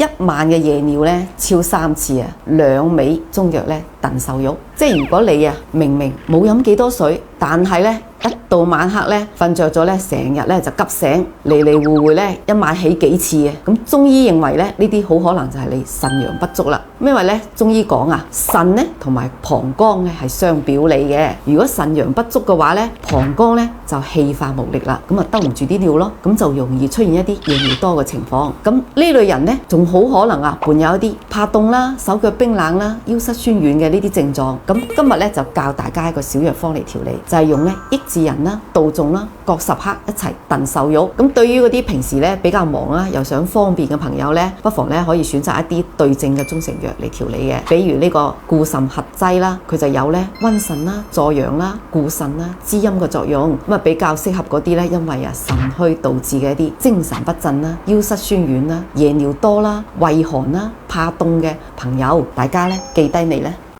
1晚嘅夜尿咧超3次啊，2味中藥咧燉瘦肉。即係如果你啊明明冇飲幾多水，但係咧一到晚黑咧瞓着咗咧，成日咧就急醒，嚟嚟回回咧一晚起幾次嘅，咁中醫認為咧呢啲好可能就係你腎陽不足啦。因為咧中醫講啊，腎咧同埋膀胱咧係相表裏嘅，如果腎陽不足嘅話咧，膀胱咧就氣化無力啦，咁啊兜唔住啲尿咯，咁就容易出現一啲夜尿多嘅情況。咁呢類人咧仲好可能啊伴有一啲怕凍啦、手腳冰冷啦、腰膝酸軟嘅呢啲症狀。咁今日咧就教大家一個小藥方嚟調理，就係用咧益智仁啦、杜仲啦各10克一齊燉瘦肉。咁對於嗰啲平時咧比較忙啦又想方便嘅朋友咧，不妨咧可以選擇一啲對症嘅中成藥嚟調理嘅，比如呢個固腎核劑啦，佢就有咧溫腎啦、助陽啦、固腎啦、滋陰嘅作用，咁啊比較適合嗰啲咧因為啊腎虛導致嘅一啲精神不振啦、腰膝酸軟啦、夜尿多啦、畏寒啦、怕凍嘅朋友，大家咧記低未咧？